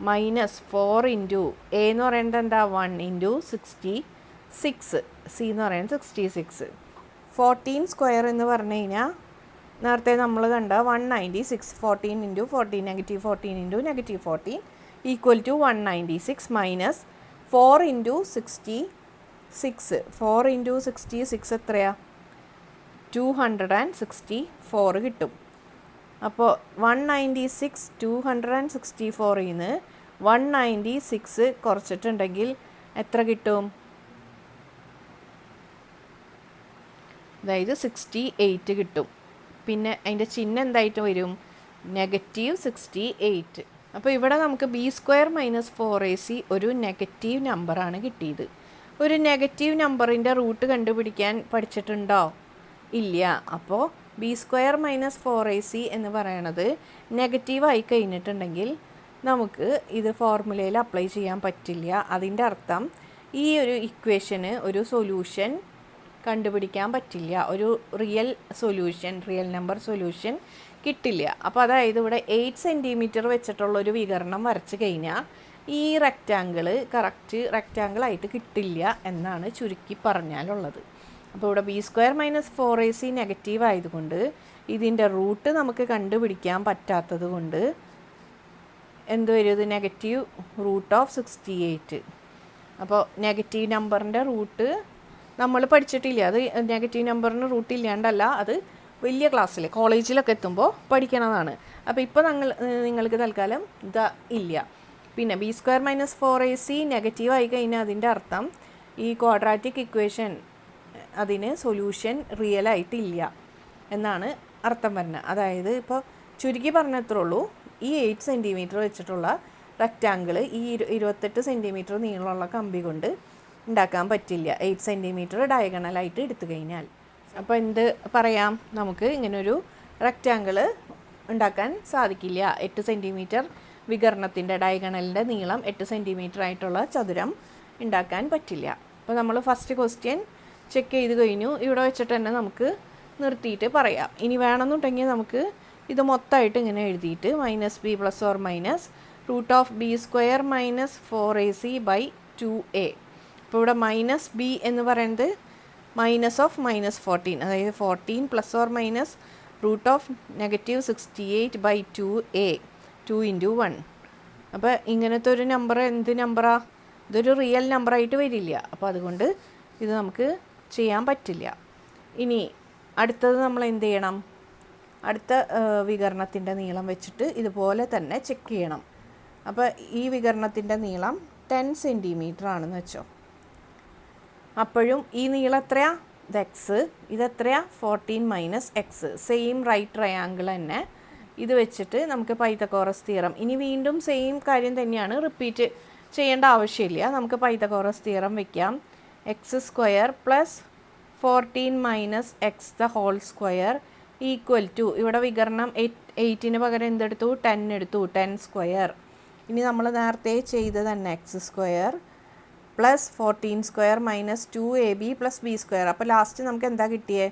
-4 into A എന്ന് പറയുന്നത് എന്താ 1 ഇൻറ്റു 66. സി എന്ന് പറയുന്നത് 66. 14 സ്ക്വയർ എന്ന് പറഞ്ഞു കഴിഞ്ഞാൽ നേരത്തെ നമ്മൾ കണ്ട 196. 14 into 14 -14 into -14 equal to 196 minus 4 into 66. 4 into 66 എത്രയാ 264 കിട്ടും. അപ്പോൾ 196 264ൽ നിന്ന് 196 കുറച്ചിട്ടുണ്ടെങ്കിൽ എത്ര കിട്ടും? അതായത് 68 കിട്ടും. പിന്നെ അതിൻ്റെ ചിഹ്നം എന്തായിട്ട് വരും -68. അപ്പോൾ ഇവിടെ നമുക്ക് b² - 4ac ഒരു നെഗറ്റീവ് നമ്പറാണ് കിട്ടിയത്. ഒരു നെഗറ്റീവ് നമ്പറിൻ്റെ റൂട്ട് കണ്ടുപിടിക്കാൻ പഠിച്ചിട്ടുണ്ടോ? ഇല്ല. അപ്പോൾ ബി സ്ക്വയർ മൈനസ് 4ac എന്ന് പറയണത് നെഗറ്റീവായി കഴിഞ്ഞിട്ടുണ്ടെങ്കിൽ നമുക്ക് ഇത് ഫോർമുലയിൽ അപ്ലൈ ചെയ്യാൻ പറ്റില്ല. അതിൻ്റെ അർത്ഥം ഈ ഒരു ഇക്വേഷന് ഒരു സൊല്യൂഷൻ കണ്ടുപിടിക്കാൻ പറ്റില്ല, ഒരു റിയൽ നമ്പർ സൊല്യൂഷൻ കിട്ടില്ല. അപ്പോൾ അതായത് ഇവിടെ 8 സെൻറ്റിമീറ്റർ വെച്ചിട്ടുള്ളൊരു വികരണം വരച്ച് കഴിഞ്ഞാൽ ഈ റെക്റ്റാങ്കിൾ കറക്റ്റ് റെക്റ്റാങ്കിളായിട്ട് കിട്ടില്ല എന്നാണ് ചുരുക്കി പറഞ്ഞാലുള്ളത്. അപ്പോൾ ഇവിടെ B square minus 4ac negative ആയതുകൊണ്ട് ഇതിൻ്റെ റൂട്ട് നമുക്ക് കണ്ടുപിടിക്കാൻ പറ്റാത്തത് കൊണ്ട് എന്ത് വരും, ഇത് നെഗറ്റീവ് റൂട്ട് ഓഫ് 68. അപ്പോൾ നെഗറ്റീവ് നമ്പറിൻ്റെ റൂട്ട് നമ്മൾ പഠിച്ചിട്ടില്ല. അത് നെഗറ്റീവ് നമ്പറിന് റൂട്ട് ഇല്ലാണ്ടല്ല, അത് വലിയ ക്ലാസ്സിൽ കോളേജിലൊക്കെ എത്തുമ്പോൾ പഠിക്കണതാണ്. അപ്പോൾ ഇപ്പോൾ നിങ്ങൾക്ക് തൽക്കാലം ഇത് ഇല്ല. പിന്നെ B square minus 4ac negative ആയി കഴിഞ്ഞാൽ അതിൻ്റെ അർത്ഥം ഈ ക്വാഡ്രാറ്റിക് ഇക്വേഷൻ അതിന് സൊല്യൂഷൻ റിയൽ ആയിട്ടില്ല എന്നാണ് അർത്ഥം വരുന്നത്. അതായത് ഇപ്പോൾ ചുരുക്കി പറഞ്ഞത്രേ ഉള്ളൂ, ഈ 8 സെൻറ്റിമീറ്റർ വെച്ചിട്ടുള്ള റെക്റ്റാങ്കിൾ ഈ 28 സെൻറ്റിമീറ്റർ നീളമുള്ള കമ്പി കൊണ്ട് ഉണ്ടാക്കാൻ പറ്റില്ല 8 സെൻറ്റിമീറ്റർ ഡയഗണലായിട്ട് എടുത്തു കഴിഞ്ഞാൽ. അപ്പോൾ എന്ത് പറയാം, നമുക്ക് ഇങ്ങനൊരു റെക്റ്റാങ്കിൾ ഉണ്ടാക്കാൻ സാധിക്കില്ല. 8 സെൻറ്റിമീറ്റർ വികരണത്തിൻ്റെ ഡയഗണലിൻ്റെ നീളം 8 സെൻറ്റിമീറ്റർ ആയിട്ടുള്ള ചതുരം ഉണ്ടാക്കാൻ പറ്റില്ല. അപ്പോൾ നമ്മൾ ഫസ്റ്റ് ക്വസ്റ്റ്യൻ ചെക്ക് ചെയ്ത് കഴിഞ്ഞു. ഇവിടെ വെച്ചിട്ട് തന്നെ നമുക്ക് നിർത്തിയിട്ട് പറയാം. ഇനി വേണമെന്നുണ്ടെങ്കിൽ നമുക്ക് ഇത് മൊത്തമായിട്ട് ഇങ്ങനെ എഴുതിയിട്ട് minus B plus or minus root of B square minus 4ac by 2a. അപ്പോൾ ഇവിടെ മൈനസ് ബി എന്ന് പറയുന്നത് മൈനസ് ഓഫ് മൈനസ് 14, അതായത് 14 plus or minus root of negative 68 by 2a, 2 × 1. അപ്പോൾ ഇങ്ങനത്തെ ഒരു നമ്പർ എന്ത് നമ്പറാണ്, ഇതൊരു റിയൽ നമ്പറായിട്ട് വരില്ല. അപ്പോൾ അതുകൊണ്ട് ഇത് നമുക്ക് ചെയ്യാൻ പറ്റില്ല. ഇനി അടുത്തത് നമ്മൾ എന്ത് ചെയ്യണം, അടുത്ത വികരണത്തിൻ്റെ നീളം വെച്ചിട്ട് ഇതുപോലെ തന്നെ ചെക്ക് ചെയ്യണം. അപ്പോൾ ഈ വികരണത്തിൻ്റെ നീളം 10 സെൻറ്റിമീറ്റർ ആണെന്ന് വെച്ചോ. അപ്പോഴും ഈ നീളം എത്രയാ, ഇത് എക്സ്, ഇതെത്രയാ 14 minus x, same right triangle തന്നെ. ഇത് വെച്ചിട്ട് നമുക്ക് പൈതഗോറസ് തിയറം, ഇനി വീണ്ടും സെയിം കാര്യം തന്നെയാണ്, റിപ്പീറ്റ് ചെയ്യേണ്ട ആവശ്യമില്ല. നമുക്ക് പൈതഗോറസ് തിയറം വയ്ക്കാം. X square plus 14 minus X the whole square equal to, ഇവിടെ വികരണം 8ന് പകരം എന്തെടുത്തു, 10 എടുത്തു, 10 സ്ക്വയർ. ഇനി നമ്മൾ നേരത്തെ ചെയ്ത് തന്നെ X square plus 14 square minus 2ab plus B square. അപ്പോൾ ലാസ്റ്റ് നമുക്ക് എന്താ കിട്ടിയേ,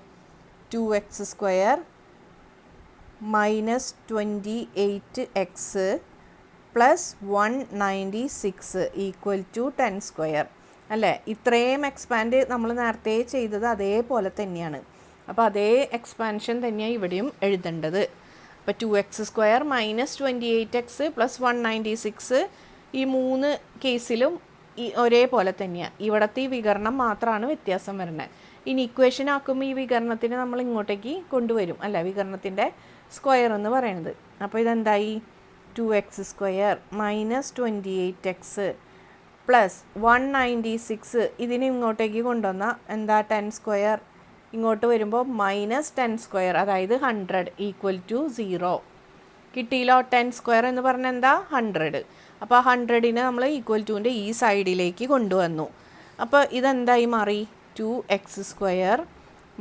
2x square minus 28x plus 196 equal to 10 square അല്ലേ. ഇത്രയും എക്സ്പാൻഡ് നമ്മൾ നേരത്തെ ചെയ്തത് അതേപോലെ തന്നെയാണ്. അപ്പോൾ അതേ എക്സ്പാൻഷൻ തന്നെയാണ് ഇവിടെയും എഴുതേണ്ടത്. അപ്പോൾ 2x square minus 28x plus 196 ഈ 3 കേസിലും ഈ ഒരേപോലെ തന്നെയാണ്. ഇവിടുത്തെ ഈ വികരണം മാത്രമാണ് വ്യത്യാസം വരുന്നത്. ഇനി ഇക്വേഷൻ ആക്കുമ്പോൾ ഈ വികരണത്തിന് നമ്മൾ ഇങ്ങോട്ടേക്ക് കൊണ്ടുവരും അല്ല, വികരണത്തിൻ്റെ സ്ക്വയർ എന്ന് പറയുന്നത്. അപ്പോൾ ഇതെന്തായി, 2x square minus 28x plus 196 ഇതിനെ ഇങ്ങോട്ടേക്ക് കൊണ്ടുവന്നാൽ എന്താ, 10 സ്ക്വയർ ഇങ്ങോട്ട് വരുമ്പോൾ മൈനസ് 10 സ്ക്വയർ, അതായത് 100 ഈക്വൽ ടു 0 കിട്ടിയില്ലോ. 10 സ്ക്വയർ എന്ന് പറഞ്ഞാൽ എന്താ, 100. അപ്പോൾ ആ 100നെ നമ്മൾ ഈക്വൽ ടുവിൻ്റെ ഈ സൈഡിലേക്ക് കൊണ്ടുവന്നു. അപ്പോൾ ഇതെന്തായി മാറി, 2x സ്ക്വയർ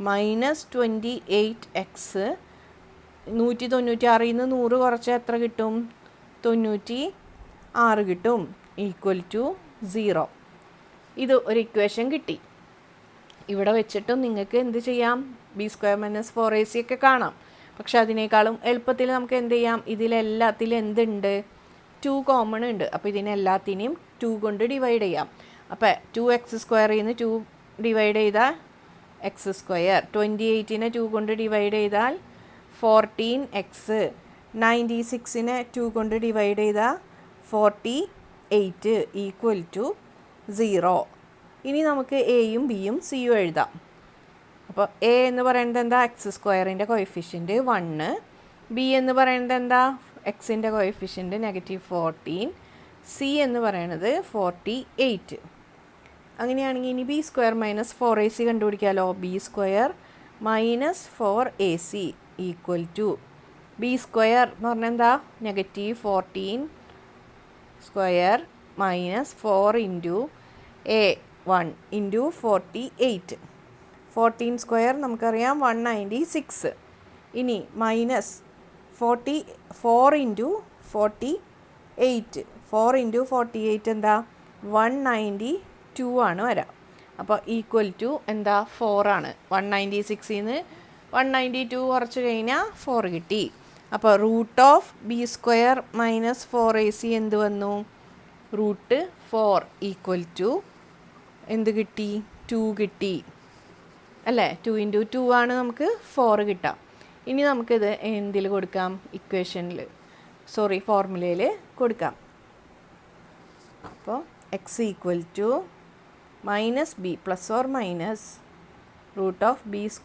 മൈനസ് 28x 196ൽ നിന്ന് 100 കുറച്ച് എത്ര കിട്ടും, 96 കിട്ടും, ഈക്വൽ ടു 0. ഇത് ഒരു ഇക്വേഷൻ കിട്ടി. ഇവിടെ വെച്ചിട്ടും നിങ്ങൾക്ക് എന്ത് ചെയ്യാം, ബി സ്ക്വയർ മൈനസ് 4ac ഒക്കെ കാണാം. പക്ഷെ അതിനേക്കാളും എളുപ്പത്തിൽ നമുക്ക് എന്ത് ചെയ്യാം, ഇതിലെല്ലാത്തിലും എന്തുണ്ട്, 2 കോമൺ ഉണ്ട്. അപ്പോൾ ഇതിനെല്ലാത്തിനെയും 2 കൊണ്ട് ഡിവൈഡ് ചെയ്യാം. അപ്പോൾ 2x സ്ക്വയറിൽ നിന്ന് 2 ഡിവൈഡ് ചെയ്താൽ എക്സ് സ്ക്വയർ, 28നെ 2 കൊണ്ട് ഡിവൈഡ് ചെയ്താൽ 14x, 96നെ 2 കൊണ്ട് ഡിവൈഡ് ചെയ്താൽ 48 ഈക്വൽ ടു 0. ഇനി നമുക്ക് എയും ബിയും സിയും എഴുതാം. അപ്പോൾ എ എന്ന് പറയുന്നത് എന്താ, എക്സ് സ്ക്വയറിൻ്റെ കോഎഫിഷ്യൻറ്റ് 1, ബി എന്ന് പറയുന്നത് എന്താ, എക്സിൻ്റെ കോഎഫിഷ്യൻറ്റ് -14, സി എന്ന് പറയുന്നത് 48. അങ്ങനെയാണെങ്കിൽ ഇനി ബി സ്ക്വയർ മൈനസ് 4ac കണ്ടുപിടിക്കാമല്ലോ. B square minus 4ac equal to, b square എന്ന് പറഞ്ഞാൽ എന്താ, -14 square minus 4 into a 1 into 48. 14² നമുക്കറിയാം 196. ഇനി മൈനസ് 4 × 48 എന്താ 192 ആണ് വരാം. അപ്പോൾ ഈക്വൽ ടു എന്താ 4 ആണ്. 196 നിന്ന് 192 കുറച്ച് കഴിഞ്ഞാൽ 4 കിട്ടി. അപ്പോൾ √(b² - 4ac) എന്ത് വന്നു? √4 ഈക്വൽ ടു എന്ത് കിട്ടി? 2 കിട്ടി അല്ലേ? 2 × 2 ആണ് നമുക്ക് 4 കിട്ടാം. ഇനി നമുക്കിത് എന്തിൽ കൊടുക്കാം? ഫോർമുലയിൽ കൊടുക്കാം. അപ്പോൾ x equal to -b ± √(b² -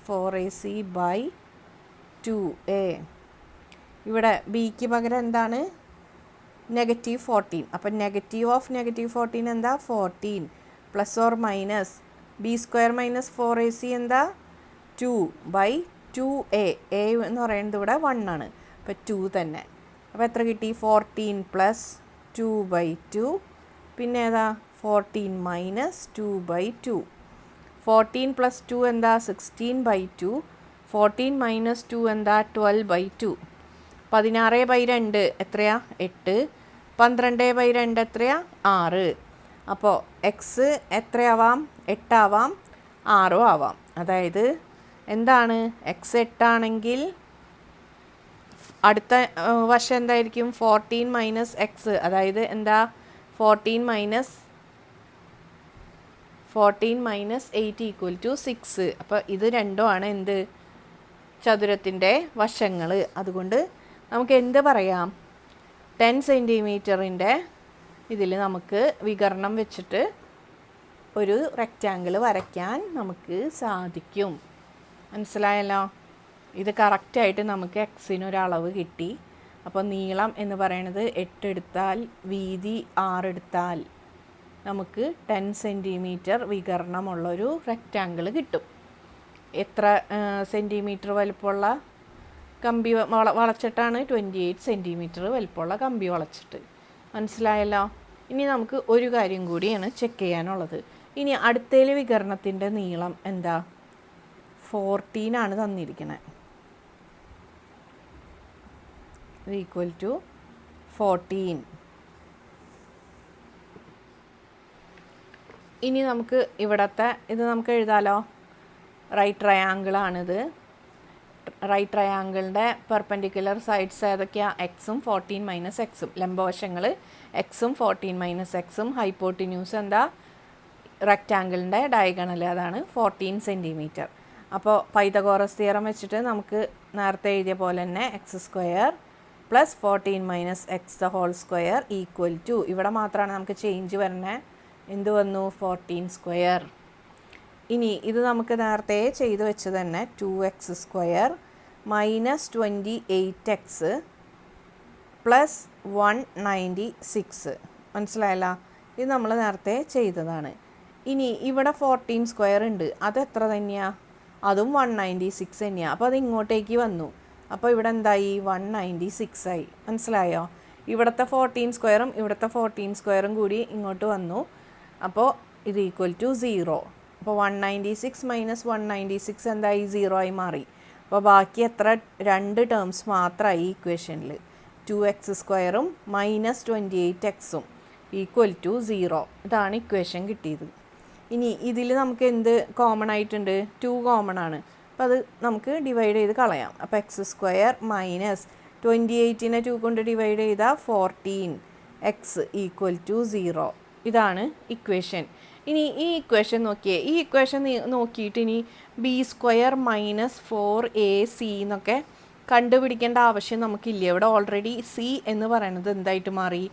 4ac/2a). ഇവിടെ ബിക്ക് പകരം എന്താണ്? -14. അപ്പം -14 എന്താ? 14 ± (b² - 4ac) എന്താ? 2/2a. a എന്ന് പറയുന്നത് ഇവിടെ 1 ആണ്. അപ്പോൾ 2 തന്നെ. അപ്പോൾ എത്ര കിട്ടി? 14 + 2/2. പിന്നെ ഏതാ? 14 - 2/2. 14 + 2 എന്താ? 16/2. 14 - 2 എന്താ? 12/2. 16/2 എത്രയാ? 8. 12/2 എത്രയാ? 6. അപ്പോൾ എക്സ് എത്രയാവാം? 8 ആവാം, 6 ആവാം. അതായത് എന്താണ്? എക്സ് 8 ആണെങ്കിൽ അടുത്ത വശം എന്തായിരിക്കും? 14 - x. അതായത് എന്താ? 14 - 8 = 6. അപ്പോൾ ഇത് രണ്ടുമാണ് എന്ത്? ചതുരത്തിൻ്റെ വശങ്ങൾ. അതുകൊണ്ട് നമുക്ക് എന്ത് പറയാം? 10 സെൻറ്റിമീറ്ററിൻ്റെ ഇതിൽ നമുക്ക് വികരണം വെച്ചിട്ട് ഒരു റെക്റ്റാങ്കിൾ വരയ്ക്കാൻ നമുക്ക് സാധിക്കും. മനസ്സിലായല്ലോ? ഇത് കറക്റ്റായിട്ട് നമുക്ക് എക്സിനൊരളവ് കിട്ടി. അപ്പോൾ നീളം എന്ന് പറയുന്നത് 8 എടുത്താൽ വീതി 6 എടുത്താൽ നമുക്ക് 10 സെൻറ്റിമീറ്റർ വികരണമുള്ളൊരു റെക്റ്റാങ്കിൾ കിട്ടും. എത്ര സെൻറ്റിമീറ്റർ വലിപ്പമുള്ള കമ്പി വളച്ചിട്ടാണ്? 28 സെൻറ്റിമീറ്റർ വലിപ്പമുള്ള കമ്പി വളച്ചിട്ട്. മനസ്സിലായല്ലോ? ഇനി നമുക്ക് ഒരു കാര്യം കൂടിയാണ് ചെക്ക് ചെയ്യാനുള്ളത്. ഇനി അടുത്തേൽ വികരണത്തിൻ്റെ നീളം എന്താ? 14 ആണ് തന്നിരിക്കുന്നത്. Equal to 14. ഇനി നമുക്ക് ഇവിടത്തെ ഇത് നമുക്ക് എഴുതാലോ. റൈറ്റ് ട്രയാങ്കിളാണിത്. റൈറ്റ് ട്രയാങ്കിളിൻ്റെ പെർപെൻഡിക്കുലർ സൈഡ്സ് ഏതൊക്കെയാണ്? എക്സും 14 - എക്സും. ലംബവശങ്ങൾ എക്സും 14 - എക്സും. ഹൈപ്പോട്ടിന്യൂസ് എന്താ? റെക്റ്റാങ്കിളിൻ്റെ ഡയഗണൽ, അതാണ് 14 സെൻറ്റിമീറ്റർ. അപ്പോൾ പൈതഗോറസ് തിയറം വെച്ചിട്ട് നമുക്ക് നേരത്തെ എഴുതിയ പോലെ തന്നെ x² + 14 - x² = ഇവിടെ മാത്രമാണ് നമുക്ക് ചേഞ്ച് വരുന്നത്. എന്ത് വന്നു? 14². ഇനി ഇത് നമുക്ക് നേരത്തെ ചെയ്ത് വെച്ച് തന്നെ 2x² - 28x + 196. മനസ്സിലായല്ലോ? ഇത് നമ്മൾ നേരത്തെ ചെയ്തതാണ്. ഇനി ഇവിടെ 14² ഉണ്ട്. അതെത്ര തന്നെയാണ്? അതും 196 തന്നെയാണ്. അപ്പോൾ അത് ഇങ്ങോട്ടേക്ക് വന്നു. അപ്പോൾ ഇവിടെ എന്തായി? 196 ആയി. മനസ്സിലായോ? ഇവിടുത്തെ 14² ഇവിടുത്തെ 14² കൂടി ഇങ്ങോട്ട് വന്നു. അപ്പോൾ ഇത് ഈക്വൽ ടു 0. അപ്പോൾ 196 - 196 എന്തായി? 0 ആയി മാറി. അപ്പോൾ ബാക്കി എത്ര? 2 ടേംസ് മാത്രമായി ഈ ഇക്വേഷനിൽ. 2x² -28x equal to 0. ഇതാണ് ഇക്വേഷൻ കിട്ടിയത്. ഇനി ഇതിൽ നമുക്ക് എന്ത് കോമൺ ആയിട്ടുണ്ട്? 2 കോമൺ ആണ്. അപ്പോൾ അത് നമുക്ക് ഡിവൈഡ് ചെയ്ത് കളയാം. അപ്പോൾ x² - 28നെ 2 കൊണ്ട് ഡിവൈഡ് ചെയ്താൽ 14x ഈക്വൽ ടു 0. ഇതാണ് ഇക്വേഷൻ. ഇനി ഈ ഇക്വേഷൻ നോക്കിയേ. ഈ ഇക്വേഷൻ നോക്കിയിട്ട് ഇനി b² - 4ac എന്നൊക്കെ കണ്ടുപിടിക്കേണ്ട ആവശ്യം നമുക്കില്ല. ഇവിടെ ഓൾറെഡി c എന്ന് പറയുന്നത് എന്തായിട്ട് മാറി?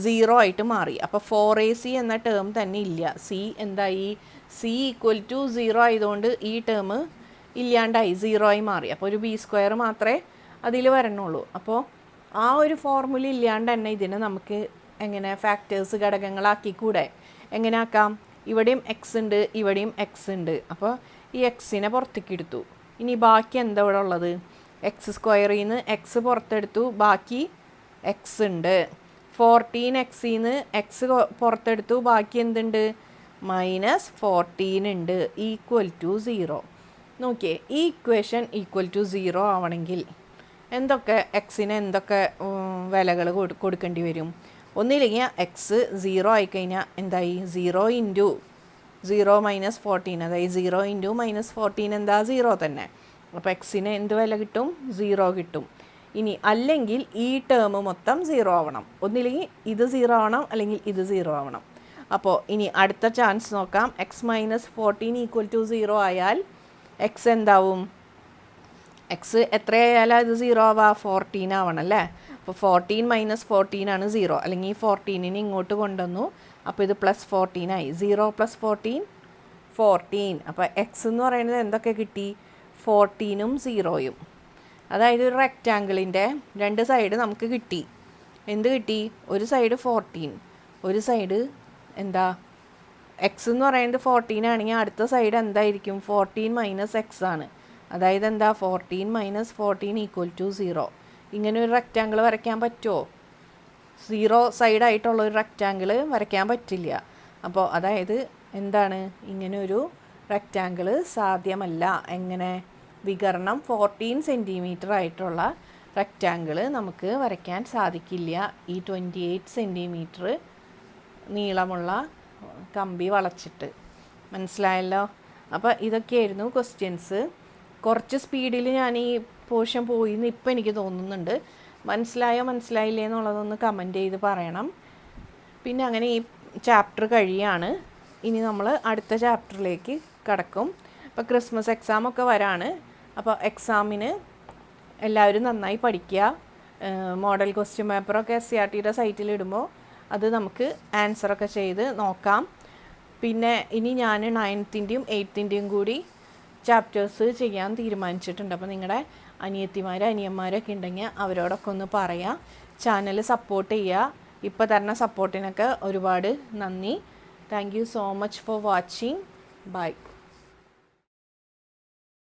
0 ആയിട്ട് മാറി. അപ്പോൾ 4ac എന്ന ടേം തന്നെ ഇല്ല. c എന്തായി? c ഈക്വൽ ടു 0 ആയതുകൊണ്ട് ഈ ടേം ഇല്ലാണ്ടായി, 0 ആയി മാറി. അപ്പോൾ ഒരു b² മാത്രമേ അതിൽ വരണുള്ളൂ. അപ്പോൾ ആ ഒരു ഫോർമുല ഇല്ലാണ്ട് തന്നെ ഇതിനെ നമുക്ക് എങ്ങനെ ഫാക്ടേഴ്സ് ഘടകങ്ങളാക്കി കൂടെ? എങ്ങനെ ആക്കാം? ഇവിടെയും എക്സ് ഉണ്ട്, ഇവിടെയും എക്സ് ഉണ്ട്. അപ്പോൾ ഈ എക്സിനെ പുറത്തേക്ക് എടുത്തു. ഇനി ബാക്കി എന്താ ഇവിടെ ഉള്ളത്? x² നിന്ന് എക്സ് പുറത്തെടുത്തു, ബാക്കി എക്സ് ഉണ്ട്. 14x നിന്ന് എക്സ് പുറത്തെടുത്തു, ബാക്കി എന്തുണ്ട്? -14 ഉണ്ട് ഈക്വൽ ടു 0. നോക്കിയേ, ഈ ഇക്വേഷൻ ഈക്വൽ ടു 0 ആവണമെങ്കിൽ എന്തൊക്കെ എക്സിന് എന്തൊക്കെ വിലകൾ കൊടുക്കേണ്ടി വരും? ഒന്നില്ലെങ്കിൽ എക്സ് 0 ആയിക്കഴിഞ്ഞാൽ എന്തായി? 0 ഇൻറ്റു 0 - 14, അതായത് 0 ഇൻറ്റു -14 എന്താ? 0 തന്നെ. അപ്പോൾ എക്സിന് എന്ത് വില കിട്ടും? 0 കിട്ടും. ഇനി അല്ലെങ്കിൽ ഈ ടേം മൊത്തം 0 ആവണം. ഒന്നില്ലെങ്കിൽ ഇത് 0 ആവണം, അല്ലെങ്കിൽ ഇത് 0 ആവണം. അപ്പോൾ ഇനി അടുത്ത ചാൻസ് നോക്കാം. x - 14 ഈക്വൽ ടു 0 ആയാൽ എക്സ് എന്താവും? എക്സ് എത്രയായാലും ഇത് 0 ആവാം? 14 ആവണം അല്ലേ? അപ്പോൾ 14 - 14 ആണ് 0. അല്ലെങ്കിൽ ഈ 14നെ ഇങ്ങോട്ട് കൊണ്ടുവന്നു. അപ്പോൾ ഇത് +14 ആയി. 0 + 14 14. അപ്പോൾ എക്സ് എന്ന് പറയുന്നത് എന്തൊക്കെ കിട്ടി? 14ഉം 0യും. അതായത് ഒരു റെക്റ്റാങ്കിളിൻ്റെ 2 സൈഡ് നമുക്ക് കിട്ടി. എന്ത് കിട്ടി? ഒരു സൈഡ് 14, ഒരു സൈഡ് എന്താ? എക്സ് എന്ന് പറയുന്നത് 14 ആണെങ്കിൽ അടുത്ത സൈഡ് എന്തായിരിക്കും? 14 - x ആണ്. അതായത് എന്താ? 14 - 14 ഈക്വൽ ടു 0. ഇങ്ങനെ ഒരു റെക്റ്റാങ്കിൾ വരയ്ക്കാൻ പറ്റുമോ? 0 സൈഡായിട്ടുള്ള ഒരു റെക്റ്റാങ്കിൾ വരയ്ക്കാൻ പറ്റില്ല. അപ്പോൾ അതായത് എന്താണ്? ഇങ്ങനെ ഒരു റെക്റ്റാങ്കിൾ സാധ്യമല്ല. എങ്ങനെ? വികരണം 14 സെൻറ്റിമീറ്റർ ആയിട്ടുള്ള റെക്റ്റാങ്കിൾ നമുക്ക് വരയ്ക്കാൻ സാധിക്കില്ല ഈ 28 സെൻറ്റിമീറ്റർ നീളമുള്ള കമ്പി വളച്ചിട്ട്. മനസ്സിലായല്ലോ? അപ്പോൾ ഇതൊക്കെയായിരുന്നു ക്വസ്റ്റ്യൻസ്. കുറച്ച് സ്പീഡിൽ ഞാൻ ഈ പോർഷൻ പോയി എന്ന് ഇപ്പം എനിക്ക് തോന്നുന്നുണ്ട്. മനസ്സിലായോ മനസ്സിലായില്ലേ എന്നുള്ളതൊന്ന് കമൻറ്റ് ചെയ്ത് പറയണം. പിന്നെ അങ്ങനെ ഈ ചാപ്റ്റർ കഴിയാണ്. ഇനി നമ്മൾ അടുത്ത ചാപ്റ്ററിലേക്ക് കടക്കും. അപ്പോൾ ക്രിസ്മസ് എക്സാമൊക്കെ വരാണ്. അപ്പോൾ എക്സാമിന് എല്ലാവരും നന്നായി പഠിക്കുക. മോഡൽ ക്വസ്റ്റ്യൻ പേപ്പറൊക്കെ SCERTയുടെ സൈറ്റിൽ ഇടുമ്പോൾ അത് നമുക്ക് ആൻസറൊക്കെ ചെയ്ത് നോക്കാം. പിന്നെ ഇനി ഞാൻ 9th-ൻ്റെയും 8th-ൻ്റെയും കൂടി ചാപ്റ്റേഴ്സ് ചെയ്യാൻ തീരുമാനിച്ചിട്ടുണ്ട്. അപ്പോൾ നിങ്ങളുടെ അനിയന്മാരൊക്കെ ഉണ്ടെങ്കിൽ അവരോടൊക്കെ ഒന്ന് പറയാം. ചാനൽ സപ്പോർട്ട് ചെയ്യുക. ഇപ്പോൾ തരുന്ന സപ്പോർട്ടിനൊക്കെ ഒരുപാട് നന്ദി. Thank you so much for watching. By.